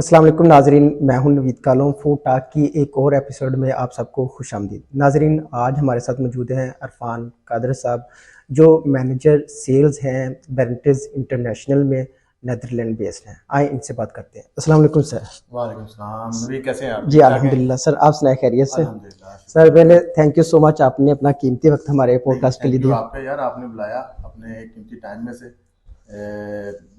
अस्सलाम वालेकुम नाजरीन, मैं हूं नवीद कालों। फूड टॉक की एक और एपिसोड में आप सबको खुशामदीद। नाजरीन, आज हमारे साथ मौजूद हैं अरफान कादर साहब, जो मैनेजर सेल्स हैं बेरेंटिस इंटरनेशनल में, नेदरलैंड बेस्ड हैं। आए इनसे बात करते हैं। अस्सलाम वालेकुम सर। वालेकुम सलाम नबी, कैसे हैं आप? जी ठीक ठाक हैं? अल्हम्दुलिल्लाह सर, आप सुनाए खैरियत से? अल्हम्दुलिल्लाह, शुक्र सर पहले अल्लाह का। थैंक यू सो मच, आपने अपना कीमती वक्त हमारे नहीं, पॉडकास्ट के लिए थैंक यू दिया। आपका यार, आपने बुलाया अपने कीमती टाइम में से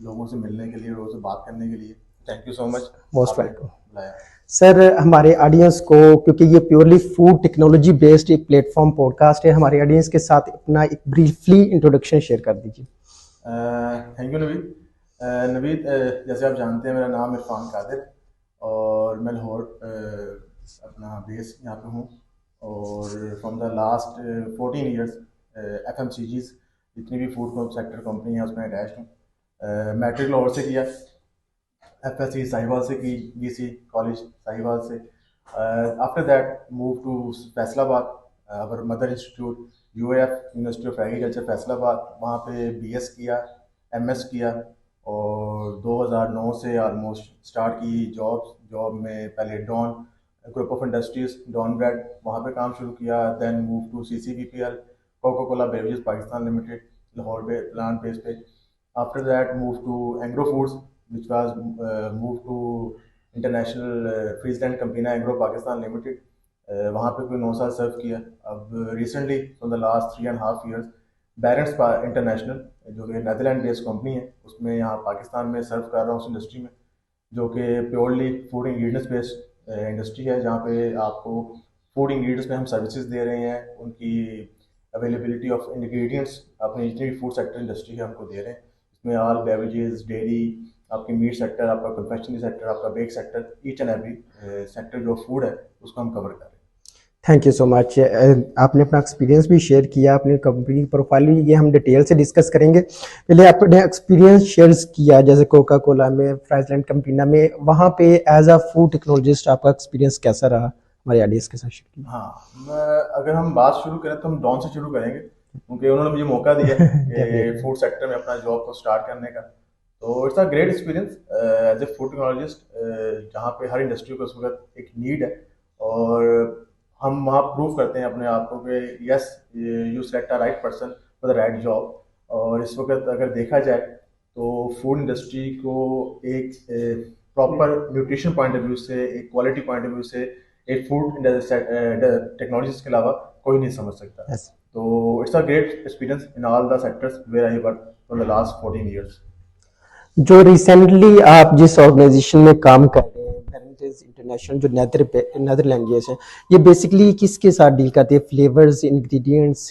लोगों से मिलने के लिए, लोगों से बात करने के लिए। Thank you so much, most आपने वेलकम बुलाया। सर। हमारे ऑडियंस को, क्योंकि ये प्योरली फूड टेक्नोलॉजी बेस्ड एक प्लेटफॉर्म पॉडकास्ट है, हमारे ऑडियंस के साथ अपना एक ब्रीफली इंट्रोडक्शन शेयर कर दीजिए। Thank you Naveed. नवीद, जैसे आप जानते हैं, मेरा नाम इरफान कादिर है और मैं लाहौर अपना बेस यहाँ पे हूँ। और from the last 14 years FMCGs जितनी भी फूड सेक्टर कंपनी है उसमें अटैच हूँ। मैट्रिक लाहौर से किया, FSC साहिवाल से की, GC कॉलेज साहिवाल से। After that move to Faisalabad, our mother institute UAF university of agriculture Faisalabad. वहाँ पे BS किया, MS किया और 2009 से ऑलमोस्ट स्टार्ट की जॉब में पहले Dawn group of industries, Dawn bread, वहाँ पे काम शुरू किया। Then move to CCBPL, Coca Cola beverages Pakistan limited, Lahore पे प्लांट बेस पे। After that move to Engro foods which was moved to international Friesland company Engro Pakistan limited. वहाँ पे कोई 9 साल सर्व किया। अब recently from the last 3.5 years Barentz international, जो कि नेदरलैंड बेस्ड कंपनी है, उसमें यहाँ पाकिस्तान में सर्व कर रहा हूँ उस इंडस्ट्री में, जो कि purely food ingredients based industry है, जहाँ पे आपको फूड इंग्रेडिएंट्स में हम सर्विसेज दे रहे हैं। उनकी अवेलेबिलिटी ऑफ इंग्रेडिएंट्स अपनी जितनी भी फूड सेक्टर इंडस्ट्री है हमको दे रहे हैं। इसमें ऑल बेवरेजेस, डेयरी, आपकी मीट सेक्टर, आपका कन्फेक्शनरी सेक्टर, आपका bake sector, each and every sector जो फूड है उसको हम कवर कर रहे हैं। Thank you so much. आपने अपना एक्सपीरियंस भी शेयर किया, अपनी कंपनी की प्रोफाइल भी, ये हम डिटेल से डिस्कस करेंगे। पहले आपने एक्सपीरियंस शेयर किया, जैसे कोका कोला में, फ्राइजलैंड कंपनी में, वहाँ पे एज अ फूड टेक्नोलॉजिस्ट आपका एक्सपीरियंस कैसा रहा, हमारे ऑडियंस के साथ शेयर कीजिए। हाँ, अगर हम बात शुरू करें तो हम डॉन से शुरू करेंगे, क्योंकि उन्होंने मुझे मौका दिया कि फूड सेक्टर में अपना जॉब को स्टार्ट करने का। तो it's a great experience as a food technologist, जहाँ पे हर इंडस्ट्री को उस वक्त एक नीड है और हम वहाँ प्रूव करते हैं अपने आप को कि yes, you select a right person for the right job. और इस वक्त अगर देखा जाए तो फूड इंडस्ट्री को एक proper nutrition point of view से, एक क्वालिटी पॉइंट ऑफ व्यू से, एक फूड टेक्नोलॉजी के अलावा कोई नहीं समझ सकता। yes. तो it's a great experience in all the sectors where I work for the last 14 years. जो रिसेंटली आप जिस ऑर्गेनाइजेशन में काम कर रहे हैं, बेरेंटिस इंटरनेशनल, जो नेदरलैंड है, ये बेसिकली किसके साथ डील करती है? Flavours, ingredients?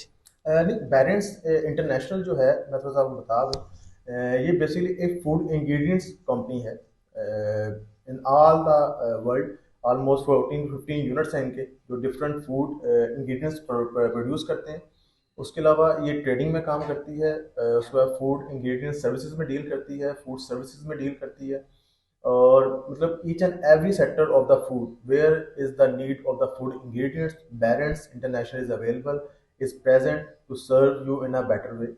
नहीं, बैरेंट्स इंटरनेशनल जो है, मैं थोड़ा सा आपको बता दूँ, ये बेसिकली एक फूड इंग्रेडिएंट्स कंपनी है। इन all the world almost 14-15 units हैं इनके, जो डिफरेंट फूड इंग्रेडिएंट्स प्रोड्यूस करते हैं। उसके अलावा ये ट्रेडिंग में काम करती है, उसके बाद फूड इंग्रेडिएंट सर्विसेज में डील करती है, फूड सर्विसेज में डील करती है। और मतलब each and every sector of the food where is the need of the food ingredients, Barentz international is available, is present to serve you in a better way.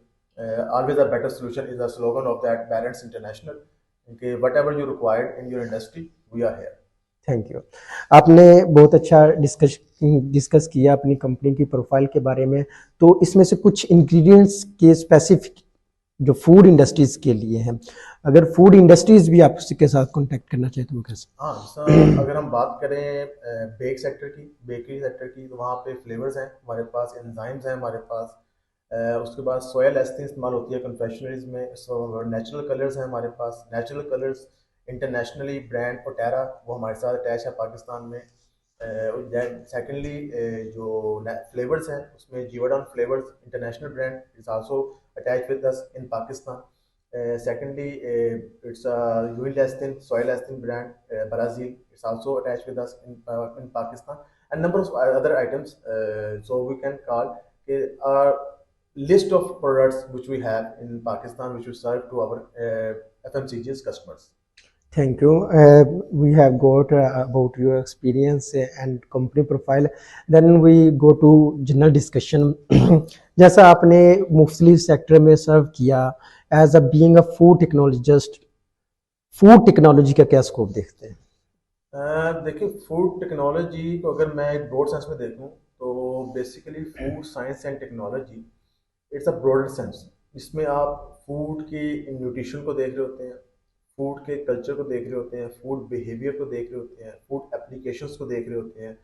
Always a better solution is the slogan of that Barents International. Okay, whatever you required in your industry, we are here. Thank you. आपने बहुत अच्छा discuss किया अपनी company की profile के बारे में। तो इसमें से कुछ इंग्रेडिएंट्स के स्पेसिफिक जो फूड इंडस्ट्रीज के लिए हैं, अगर फूड इंडस्ट्रीज भी आप उसके साथ कांटेक्ट करना चाहें तो कैसे? हाँ, सर, अगर हम बात करें बेक सेक्टर की, बेकरी सेक्टर की, तो वहाँ पे फ्लेवर्स हैं हमारे पास, एंजाइम्स हैं हमारे पास। उसके बाद सोया एस्थिन इस्तेमाल होती है कन्फेक्शनरीज में। सो नेचुरल कलर्स हैं हमारे पास, नेचुरल कलर्स इंटरनेशनली ब्रांड ओटेरा, वो हमारे साथ अटैच है पाकिस्तान में। सेकेंडली जो फ्लेवर्स हैं उसमें Givaudan flavours international brand is also attach with us in Pakistan. Secondly, it's a Uil soil lecithin brand, Brazil. It's also attached with us in Pakistan, and number of other items. So we can call a list of products which we have in Pakistan, which we serve to our FMCG's customers. Thank you. We have got about your experience and company profile. Then we go to general discussion. जैसा आपने मुख्तलिफ sector में serve किया, as a being a food technologist, food technology का क्या scope देखते हैं? देखिए, फूड टेक्नोलॉजी को अगर मैं एक ब्रॉड सेंस में देखूं तो basically food science and technology it's a broader sense. इसमें आप फूड की न्यूट्रिशन को देख रहे होते हैं, फूड के कल्चर को देख रहे होते हैं, फूड बिहेवियर को देख रहे होते हैं, फूड एप्लीकेशंस को देख रहे होते हैं।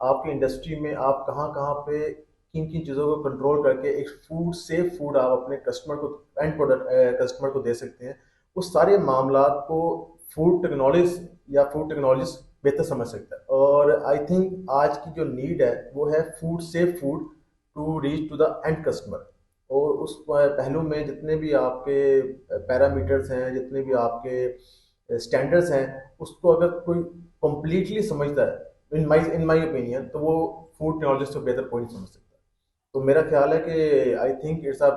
आपकी इंडस्ट्री में आप कहाँ कहाँ पे किन किन चीज़ों को कंट्रोल करके एक फूड सेफ फूड आप अपने कस्टमर को एंड प्रोडक्ट कस्टमर को दे सकते हैं। उस सारे मामलात को फूड टेक्नोलॉजी या फूड टेक्नोलॉजिस्ट बेहतर समझ सकता है। और आई थिंक आज की जो नीड है वो है food safe food to reach to the end customer. और उस पहलू में जितने भी आपके पैरामीटर्स हैं, जितने भी आपके स्टैंडर्ड्स हैं, उसको अगर कोई कम्प्लीटली समझता है इन माई ओपिनियन, तो वो फूड टेक्नोलॉजिस्ट से बेहतर कोई नहीं समझ सकता। तो मेरा ख्याल है कि I think it's a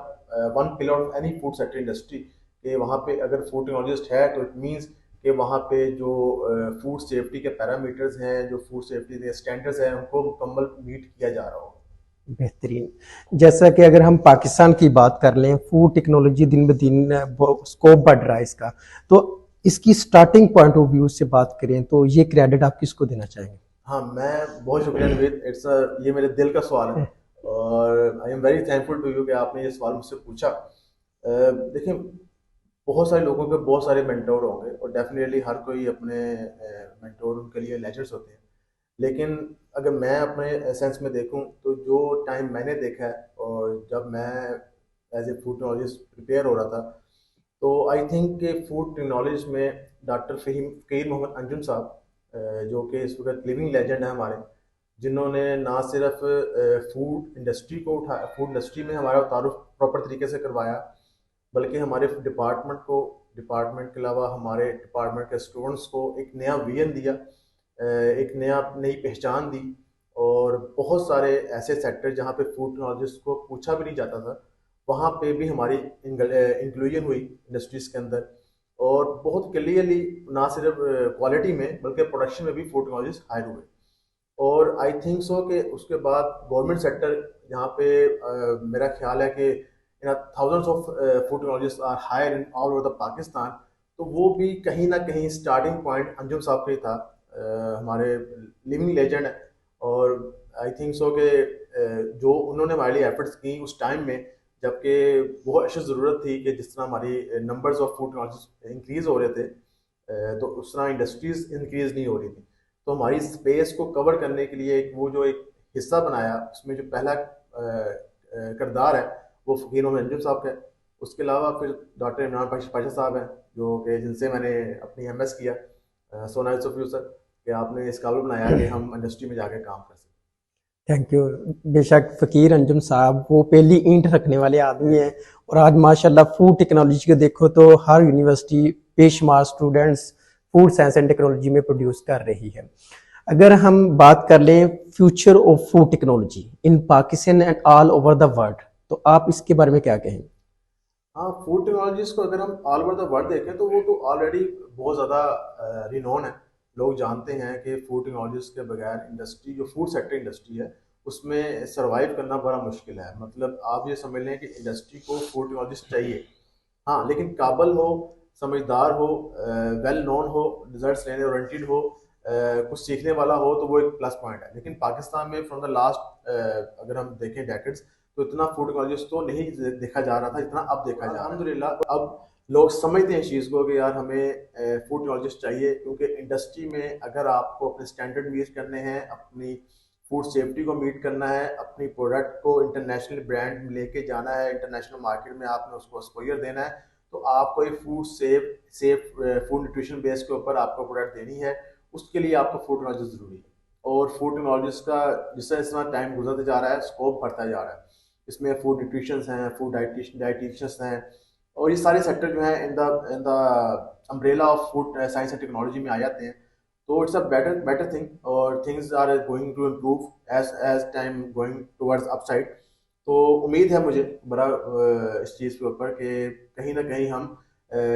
one pillar of any food sector industry कि वहाँ पे अगर फूड टेक्नोलॉजिस्ट है तो इट मीन्स कि वहाँ पे जो फूड सेफ्टी के पैरामीटर्स हैं, जो फूड सेफ्टी के स्टैंडर्ड्स हैं, उनको मुकम्मल मीट किया जा रहा हो। बेहतरीन। जैसा कि अगर हम पाकिस्तान की बात कर लें, फूड टेक्नोलॉजी दिन ब दिन स्कोप बढ़ रहा है इसका, तो इसकी स्टार्टिंग पॉइंट ऑफ व्यू से बात करें तो ये क्रेडिट आप किसको देना चाहेंगे? हाँ, मैं बहुत शुक्रिया नवीद। ये मेरे दिल का सवाल है और I am very thankful to you कि आपने ये सवाल मुझसे पूछा। देखिए, बहुत सारे लोगों के बहुत सारे मेंटोर होंगे और डेफिनेटली हर कोई अपने मेंटोर उनके लिए लेजेंड्स होते हैं। लेकिन अगर मैं अपने सेंस में देखूं तो जो टाइम मैंने देखा है और जब मैं as a food technologist prepare हो रहा था, तो आई थिंक कि फूड टेक्नोलॉजी में डॉक्टर फ़हीम फ़कीर मोहम्मद अंजुम साहब, जो कि इस वक्त लिविंग लेजेंड है हमारे, जिन्होंने ना सिर्फ फूड इंडस्ट्री में हमारा तारुफ प्रॉपर तरीके से करवाया, बल्कि हमारे डिपार्टमेंट के अलावा हमारे डिपार्टमेंट के स्टूडेंट्स को एक नया विजन दिया, एक नई पहचान दी। और बहुत सारे ऐसे सेक्टर जहाँ पे फूड टेक्नोलॉजिस्ट को पूछा भी नहीं जाता था, वहाँ पे भी हमारी इंक्लूजन हुई इंडस्ट्रीज़ के अंदर। और बहुत क्लियरली ना सिर्फ क्वालिटी में बल्कि प्रोडक्शन में भी फूड टेक्नोलॉजिस्ट हायर हुए। और आई थिंक सो कि उसके बाद गवर्नमेंट सेक्टर, जहाँ पे मेरा ख्याल है कि thousands of food technologist are hire in all over the Pakistan, तो वो भी कहीं ना कहीं स्टार्टिंग पॉइंट अंजुम साहब का ही था। हमारे लिविंग लेजेंड है। और आई थिंक सो कि जो उन्होंने हमारे लिए एफर्ट्स की उस टाइम में, जबकि बहुत अशद ज़रूरत थी कि जिस तरह हमारी numbers of food technologist increase हो रहे थे, तो उस तरह इंडस्ट्रीज़ इंक्रीज़ नहीं हो रही थी। तो हमारी स्पेस को कवर करने के लिए एक हिस्सा बनाया, उसमें जो पहला किरदार है वो फ़कीर मोहम्मद अंजुम साहब का है। उसके अलावा फिर डॉक्टर इमरान पाशा साहब हैं, जो कि जिनसे मैंने अपनी एमएस किया। So nice of you sir कि आपने इस काबिल बनाया कि हम इंडस्ट्री में जाके काम कर सकें। Thank you. बेशक फ़कीर अंजुम साहब वो पहली ईंट रखने वाले आदमी हैं, और आज माशाल्लाह फूड टेक्नोलॉजी को देखो तो हर यूनिवर्सिटी बेशुमार students food science and technology में प्रोड्यूस कर रही है। अगर हम बात कर लें future of food technology in Pakistan and all over the world, तो आप इसके बारे में क्या कहेंगे? हाँ, फूड टेक्नोलॉजीज को अगर हम ऑल ओवर द वर्ल्ड देखें तो वो तो ऑलरेडी बहुत ज़्यादा रिनोन है। लोग जानते हैं कि फूड टेक्नोलॉजीज के बगैर इंडस्ट्री, जो फूड सेक्टर इंडस्ट्री है, उसमें सरवाइव करना बड़ा मुश्किल है। मतलब आप ये समझ लें कि इंडस्ट्री को फूड टेक्नोलॉजिस्ट चाहिए, हाँ, लेकिन काबल हो, समझदार हो, वेल नोन हो, रिजल्ट्स लेने ओरिएंटेड हो, कुछ सीखने वाला हो, तो वो एक प्लस पॉइंट है। लेकिन पाकिस्तान में फ्रॉम द लास्ट अगर हम देखें डेकेड्स, तो इतना फूड टेक्नोलॉजिस्ट तो नहीं देखा जा रहा था जितना अब देखा जा रहा है। अल्हम्दुलिल्लाह अब लोग समझते हैं इस चीज़ को कि यार हमें फूड टेक्नोलॉजिस्ट चाहिए, क्योंकि इंडस्ट्री में अगर आपको अपने स्टैंडर्ड मीट करने हैं, अपनी फूड सेफ्टी को मीट करना है, अपनी प्रोडक्ट को इंटरनेशनल ब्रांड लेके जाना है, इंटरनेशनल मार्केट में आपने उसको एक्सपोजर देना है, तो आपको एक सेफ फूड न्यूट्रिशन बेस के ऊपर आपको प्रोडक्ट देनी है। उसके लिए आपको फूड टेक्नोलॉजी ज़रूरी है। और फूड टेक्नोलॉजिस्ट का जिस तरह टाइम गुजरता जा रहा है, स्कोप बढ़ता जा रहा है। इसमें फूड न्यूट्रिशंस हैं, फूड डाइटिशियंस हैं, और ये सारे सेक्टर जो हैं in the umbrella of food science and technology में आ जाते हैं। तो इट्स अ बेटर थिंग, और things are going to improve as time going towards upside. तो उम्मीद है मुझे बड़ा इस चीज़ के ऊपर कि कहीं ना कहीं हम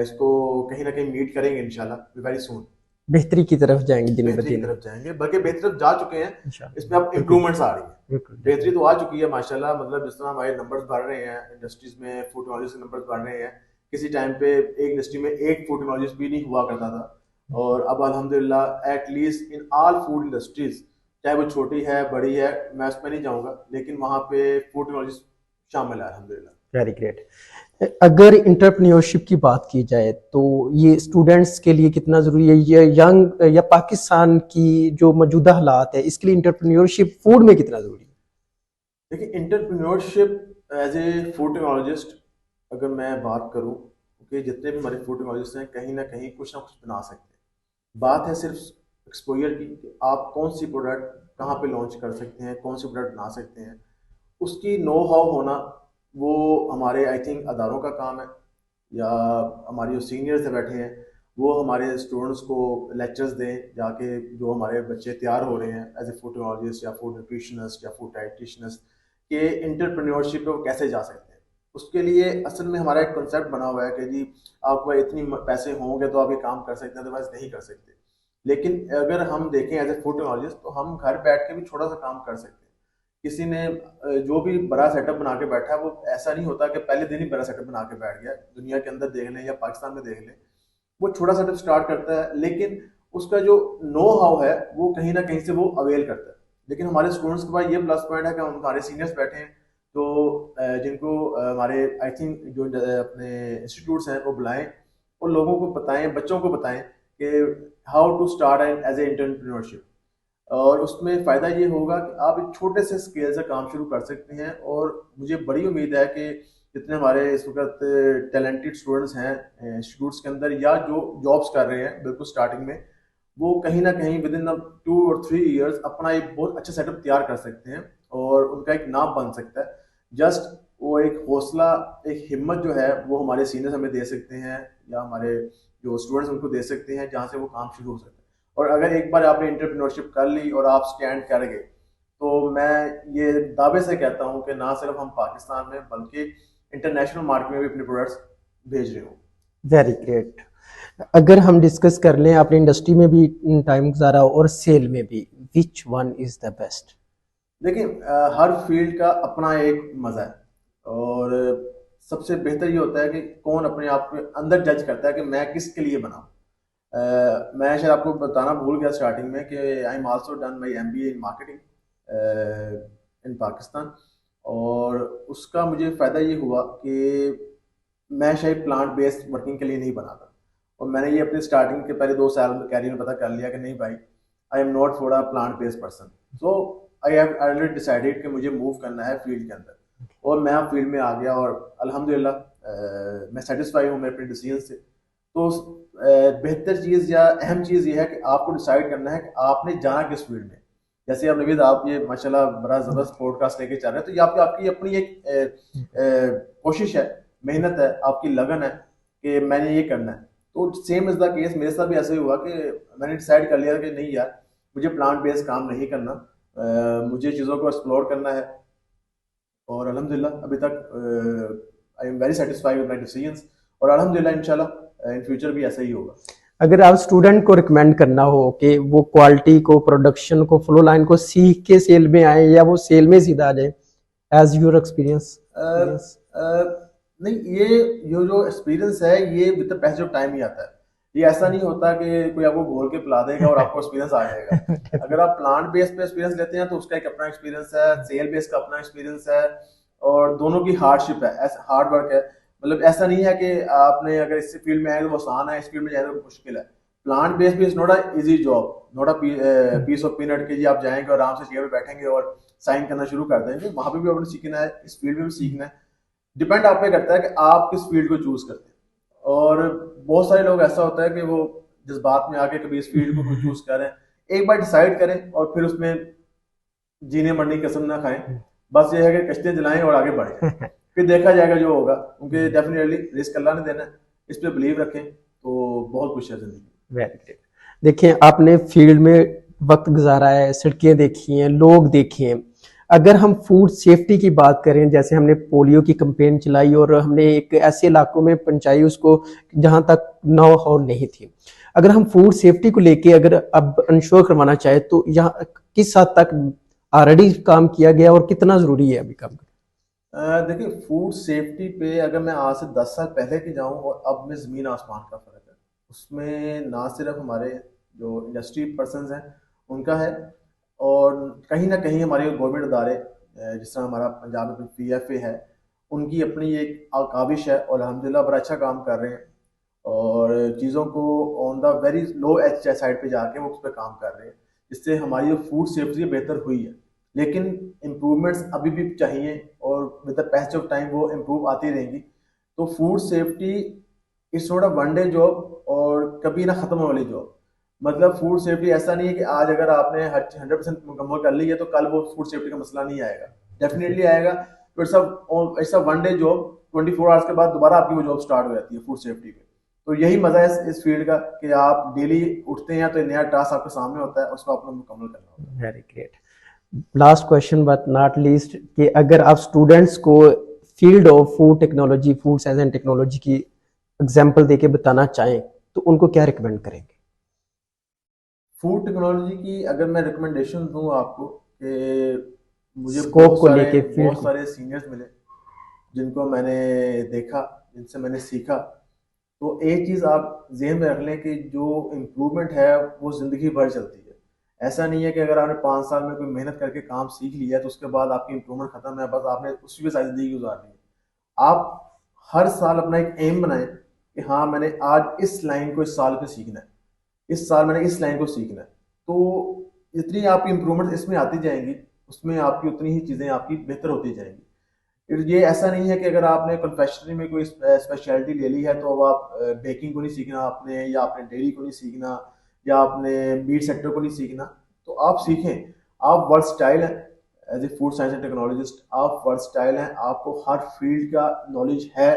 इसको कहीं ना कहीं मीट करेंगे इंशाल्लाह वेरी सून। बेहतरी की तरफ जाएंगे दिन ब बेहतरी की दिन तरफ जाएंगे, बल्कि बेहतरी तरफ जा चुके हैं। इंशाल्लाह। इसमें अब इम्प्रूवमेंट्स आ रही है। बिल्कुल बेहतरी तो आ चुकी है माशाल्लाह। मतलब जिस तरह हमारे नंबर्स बढ़ रहे हैं इंडस्ट्रीज में, फूड टेक्नोलॉजी के नंबर्स बढ़ रहे हैं। किसी टाइम पे एक इंडस्ट्री में एक फूड टेक्नोलॉजिस्ट भी नहीं हुआ करता था, और अब अल्हम्दुलिल्लाह at least in all food industries, चाहे वो छोटी है बड़ी है, मैं उसमें नहीं जाऊंगा, लेकिन वहाँ पे फूड टेक्नोलॉजी शामिल है अल्हम्दुलिल्लाह। Very great. अगर इंटरप्रेन्योरशिप की बात की जाए तो ये स्टूडेंट्स के लिए कितना ज़रूरी है, ये यंग या पाकिस्तान की जो मौजूदा हालात है इसके लिए इंटरप्रेन्योरशिप फूड में कितना ज़रूरी है? देखिए entrepreneurship as a food technologist अगर मैं बात करूं कि जितने भी हमारे फूड टेक्नोलॉजिस्ट हैं कहीं ना कुछ बना सकते हैं। बात है सिर्फ एक्सपोजर की कि आप कौन सी प्रोडक्ट कहाँ पे लॉन्च कर सकते हैं, कौन सी प्रोडक्ट बना सकते हैं, उसकी नो हाउ होना वो हमारे आई थिंक अदारों का काम है, या हमारे जो सीनियर्स बैठे हैं वो हमारे स्टूडेंट्स को लेक्चर्स दें जाके, जो हमारे बच्चे तैयार हो रहे हैं एज ए फूड टेक्नोलॉजिस्ट या फूड न्यूट्रिशनिस्ट या फूड डाइटिशियनिस्ट के इंटरप्रेन्योरशिप पे वो कैसे जा सकते हैं। उसके लिए असल में हमारा एक कॉन्सेप्ट बना हुआ है कि जी आपको इतनी पैसे होंगे तो आप ये काम कर सकते हैं, अदरवाइज नहीं कर सकते। लेकिन अगर हम देखें एज ए फूड टेक्नोलॉजिस्ट तो हम घर बैठ के भी छोटा सा काम कर सकते हैं। किसी ने जो भी बड़ा सेटअप बना के बैठा है वो ऐसा नहीं होता कि पहले दिन ही बड़ा सेटअप बना के बैठ गया। दुनिया के अंदर देख लें या पाकिस्तान में देख लें, वो छोटा सेटअप स्टार्ट करता है लेकिन उसका जो नो हाउ है वो कहीं ना कहीं से वो अवेल करता है। लेकिन हमारे स्टूडेंट्स के पास ये प्लस पॉइंट है कि हमारे सीनियर्स बैठे हैं तो जिनको हमारे आई थिंक जो अपने इंस्टीट्यूट्स हैं वो बुलाएं और लोगों को बताएं, बच्चों को बताएं कि how to start as a entrepreneurship. और उसमें फ़ायदा ये होगा कि आप एक छोटे से स्केल से काम शुरू कर सकते हैं। और मुझे बड़ी उम्मीद है कि जितने हमारे इस वक्त टैलेंटेड स्टूडेंट्स हैं इंस्टीट्यूट्स के अंदर या जो जॉब्स कर रहे हैं बिल्कुल स्टार्टिंग में, वो कहीं ना कहीं विद इन 2 और 3 ईयर्स अपना एक बहुत अच्छा सेटअप तैयार कर सकते हैं और उनका एक नाम बन सकता है। जस्ट वो एक हौसला, एक हिम्मत जो है वो हमारे सीनियर्स हमें दे सकते हैं या हमारे जो स्टूडेंट्स उनको दे सकते हैं, जहाँ से वो काम शुरू हो सकता है। और अगर एक बार आपने इंटरप्रेन्योरशिप कर ली और आप स्टैंड कर गए तो मैं ये दावे से कहता हूँ कि ना सिर्फ हम पाकिस्तान में बल्कि इंटरनेशनल मार्केट में भी अपने प्रोडक्ट्स भेज रहे हो। Very great. अगर हम डिस्कस कर लें, आपने इंडस्ट्री में भी टाइम गुजारा और सेल में भी, which one is the best? देखिए हर फील्ड का अपना एक मज़ा है और सबसे बेहतर ये होता है कि कौन अपने आप के अंदर जज करता है कि मैं किसके लिए बनाऊँ। मैं शायद आपको बताना भूल गया स्टार्टिंग में कि I am also done my MBA in marketing in Pakistan. और उसका मुझे फ़ायदा ये हुआ कि मैं शायद प्लांट बेस्ड वर्किंग के लिए नहीं बना था। और मैंने ये अपने स्टार्टिंग के पहले 2 साल में कैरियर में पता कर लिया कि नहीं भाई, I am not for a plant based person. So I have already decided कि मुझे मूव करना है फील्ड के अंदर। और मैं अब फील्ड में आ गया और अल्हम्दुलिल्लाह मैं सेटिस्फाई हूँ मेरे अपने डिसीजन से। तो बेहतर चीज़ या अहम चीज़ ये है कि आपको डिसाइड करना है कि आपने जाना किस फील्ड में। जैसे अब नवीद आप ये माशाल्लाह बड़ा ज़बरदस्त पॉडकास्ट लेके चल रहे हैं, तो ये आपकी अपनी एक कोशिश है, मेहनत है, आपकी लगन है कि मैंने ये करना है। तो सेम इज़ द केस मेरे साथ भी ऐसे ही हुआ कि मैंने डिसाइड कर लिया कि नहीं यार, मुझे प्लांट बेस्ड काम नहीं करना, मुझे चीज़ों को एक्सप्लोर करना है। और अल्हम्दुलिल्लाह अभी तक आई am very satisfied with my decisions और अल्हम्दुलिल्लाह इंशाल्लाह इन फ्यूचर भी ऐसा ही होगा। अगर आप स्टूडेंट को रिकमेंड करना हो कि वो क्वालिटी को, प्रोडक्शन को, फ्लो लाइन को सीख के सेल में आए या वो सेल में सीधा आ जाए, एज योर एक्सपीरियंस? नहीं, ये जो एक्सपीरियंस है ये with the passage of time ही आता है। ये ऐसा नहीं होता कि कोई आपको घोल के पिला देगा और आपको एक्सपीरियंस आ जाएगा। अगर आप प्लांट बेस्ड पे एक्सपीरियंस लेते हैं तो उसका एक अपना एक्सपीरियंस है, सेल बेस्ड का अपना एक्सपीरियंस है और दोनों की हार्डशिप है, हार्ड वर्क है। मतलब ऐसा नहीं है कि आपने अगर इस फील्ड में आए तो वो आसान है, इस फील्ड में जाए तो मुश्किल है। प्लांट बेस्ड भी is not a easy job, not a piece of peanut के जी आप जाएंगे और आराम से चेयर पे बैठेंगे और साइन करना शुरू कर देंगे। वहां पे भी आपने सीखना है, इस फील्ड में भी सीखना है। डिपेंड आप पे करता है कि आप किस फील्ड को चूज करते हैं। और बहुत सारे लोग ऐसा होता है कि वो जज्बात में आके कभी इस फील्ड को चूज करें, एक बार डिसाइड करें और फिर उसमें जीने मरने की कसम ना खाएं। बस ये है कि कश्तियां जलाएं और आगे बढ़ें, फिर देखा जाएगा जो होगा। क्योंकि डेफिनेटली रिस्क अल्लाह ने देना है, इस पर बिलीव रखें तो बहुत कुछ है जिंदगी। Very great. देखिए, आपने फील्ड में वक्त गुजारा है, सड़कें देखी हैं, लोग देखे हैं। अगर हम फूड सेफ्टी की बात करें, जैसे हमने पोलियो की कैंपेन चलाई और हमने एक ऐसे इलाकों में पहुंचाई उसको जहां तक नो हाउ नहीं थी। अगर हम फूड सेफ्टी को लेके अगर अब इंश्योर करवाना चाहे तो यहाँ किस हद तक ऑलरेडी काम किया गया और कितना जरूरी है अभी काम? देखिए फूड सेफ्टी पे अगर मैं आज से 10 साल पहले की जाऊं और अब में ज़मीन आसमान का फ़र्क है। उसमें ना सिर्फ हमारे जो इंडस्ट्री पर्सनस हैं उनका है, और कहीं ना कहीं हमारे गवर्नमेंट इदारे जिस तरह हमारा पंजाब में PFA है, उनकी अपनी एक काविश है और अल्हम्दुलिल्लाह बड़ा अच्छा काम कर रहे हैं, और चीज़ों को on the very low H side पे जाके वो उस पर काम कर रहे हैं, जिससे हमारी जो फूड सेफ्टी बेहतर हुई है। लेकिन इम्प्रूवमेंट्स अभी भी चाहिए, और with the passage of time वो इम्प्रूव आती रहेंगी। तो food safety it's not a one day job और कभी ना ख़त्म होने वाली जॉब। मतलब फूड सेफ्टी ऐसा नहीं है कि आज अगर आपने 100% मुकम्मल कर ली है तो कल वो फूड सेफ्टी का मसला नहीं आएगा, डेफिनेटली आएगा। तो it's a one day job, 24 hours के बाद दोबारा आपकी वो जॉब स्टार्ट हो जाती है फूड सेफ्टी पे। तो यही मजा है इस फील्ड का कि आप डेली उठते हैं तो एक नया टास्क आपके सामने होता है, उसको आपको मुकम्मल करना होता है। Very great. Last question but not least, कि अगर आप स्टूडेंट्स को field of food technology, food science and technology की एग्जांपल देके बताना चाहें तो उनको क्या रिकमेंड करेंगे? फूड टेक्नोलॉजी की अगर मैं रिकमेंडेशन दूं आपको, कि मुझे स्कोप को लेके, फील्ड बहुत को। सारे सीनियर्स मिले जिनको मैंने देखा, जिनसे मैंने सीखा। तो एक चीज़ आप ज़हन में रख लें कि जो इम्प्रूवमेंट है वो ज़िंदगी भर चलती है। ऐसा नहीं है कि अगर आपने 5 साल में कोई मेहनत करके काम सीख लिया है तो उसके बाद आपकी इम्प्रूवमेंट ख़त्म है, बस आपने उसी पे सारी ज़िंदगी गुजारनी है। आप हर साल अपना एक एम बनाएं कि हाँ, मैंने आज इस लाइन को इस साल में सीखना है, इस साल मैंने इस लाइन को सीखना है। तो जितनी आपकी इम्प्रूवमेंट इसमें आती जाएंगी, उसमें आपकी उतनी ही चीज़ें आपकी बेहतर होती जाएंगी। फिर ये ऐसा नहीं है कि अगर आपने कन्फेक्शनरी में कोई स्पेशलिटी ले ली है तो अब आप बेकिंग को नहीं सीखना आपने, या आपने डेयरी को नहीं सीखना, या आपने मीट सेक्टर को नहीं सीखना। तो आप सीखें, आप वर्सटाइल हैं। As a food science and technologist आप वर्सटाइल हैं, आपको हर फील्ड का नॉलेज है।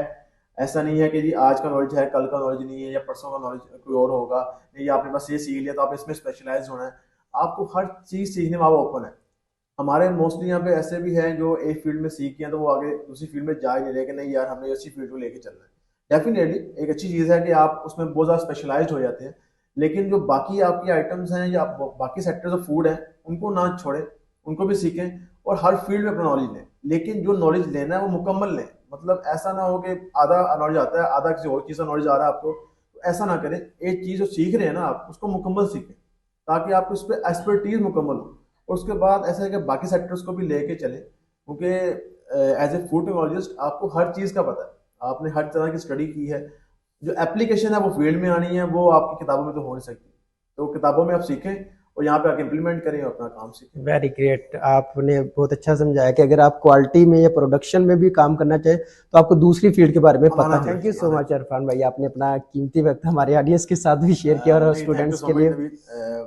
ऐसा नहीं है कि जी आज का नॉलेज है कल का नॉलेज नहीं है, या परसों का नॉलेज कोई और होगा, या आपने बस ये सीख लिया तो आप इसमें स्पेशलाइज होना है। आपको हर चीज़ सीखने में आप ओपन है। हमारे मोस्टली यहाँ पे ऐसे भी हैं जो एक फील्ड में सीख के हैं तो वो आगे दूसरी फील्ड में जा ही नहीं रहे कि नहीं यार हमें इसी फील्ड को लेके चलना है। डेफिनेटली एक अच्छी चीज़ है कि आप उसमें बहुत ज़्यादा स्पेशलाइज्ड हो जाते हैं, लेकिन जो बाकी आपकी आइटम्स हैं या बाकी सेक्टर्स ऑफ फूड हैं उनको ना छोड़ें, उनको भी सीखें और हर फील्ड में अपना नॉलेज लें। लेकिन जो नॉलेज लेना है वो मुकम्मल लें। मतलब ऐसा ना हो कि आधा नॉलेज आता है, आधा किसी और चीज़ का नॉलेज आ रहा है आपको, तो ऐसा ना करें। एक चीज़ जो सीख रहे हैं ना आप उसको मुकम्मल सीखें, ताकि आपको उस पर एक्सपर्टीज मुकम्मल हो। और उसके बाद ऐसा है कि बाकी सेक्टर्स को भी लेके चले, क्योंकि एज ए फूड टेक्नोलॉजिस्ट आपको हर चीज़ का पता है, आपने हर तरह की स्टडी की है। जो एप्लीकेशन है वो फील्ड में आनी है, वो आपकी किताबों में तो हो नहीं सकती। तो किताबों में आप सीखें और यहाँ पे आके इम्प्लीमेंट करें और अपना काम सीखें। Very great. आपने बहुत अच्छा समझाया कि अगर आप क्वालिटी में या प्रोडक्शन में भी काम करना चाहें तो आपको दूसरी फील्ड के बारे में पता। Thank you so much Irfan भाई, आपने अपना कीमती वक्त हमारे ऑडियंस के साथ भी शेयर किया और नहीं, थैंक यू स्टूडेंट्स सो के मच लिए। नवीद,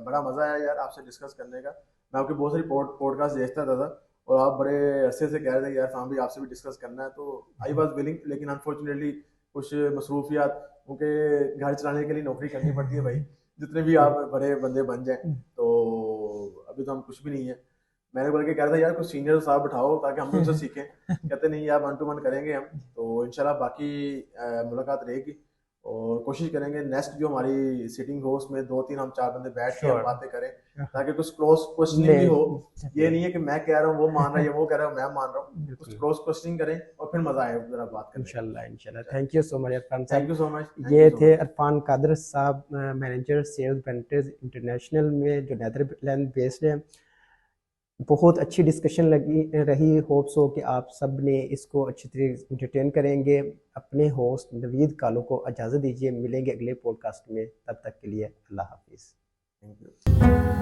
बड़ा मज़ा आया यार आपसे डिस्कस करने का। मैं आपके बहुत सारी पॉडकास्ट देखता था और आप बड़े अरसे से कह रहे थे यार फाहम भी आपसे भी डिस्कस करना है, तो आई वॉज विलिंग। लेकिन अनफॉर्चुनेटली कुछ मसरूफियात, क्योंकि घर चलाने के लिए नौकरी करनी पड़ती है भाई, जितने भी आप बड़े बंदे बन जाए। तो अभी तो हम कुछ भी नहीं है। मैंने बोल के कह रहा था यार कुछ सीनियर साहब बिठाओ ताकि हम भी उनसे सीखें। कहते नहीं यार 1 to 1 करेंगे हम। तो इंशाल्लाह बाकी मुलाकात रहेगी और कोशिश करेंगे नेक्स्ट जो हमारी सिटिंग हो उसमें 2-3 हम 4 बंदे बैठ के हम Sure. बातें करें, ताकि कुछ क्रॉस क्वेश्चनिंग भी हो। ये नहीं, नहीं है कि मैं कह रहा हूँ वो मान रहा है या वो कह रहा है मैं मान रहा हूँ। कुछ बिल्कुल। क्रॉस क्वेश्चनिंग करें और फिर मजा आए जरा बात करने इंशाल्लाह इंशाल्लाह। में। Thank you so much Irfan thank साहब। You so much. ये थे इरफान कादर साहब, मैनेजर सेल्स वेंचर्स इंटरनेशनल में, जो नेदरलैंड बेस्ड है। बहुत अच्छी डिस्कशन लगी रही। होप्स हो कि आप सब ने इसको अच्छी तरह एंटरटेन करेंगे। अपने होस्ट नवीद कालो को इजाज़त दीजिए, मिलेंगे अगले पॉडकास्ट में, तब तक के लिए अल्लाह हाफिज़। Thank you.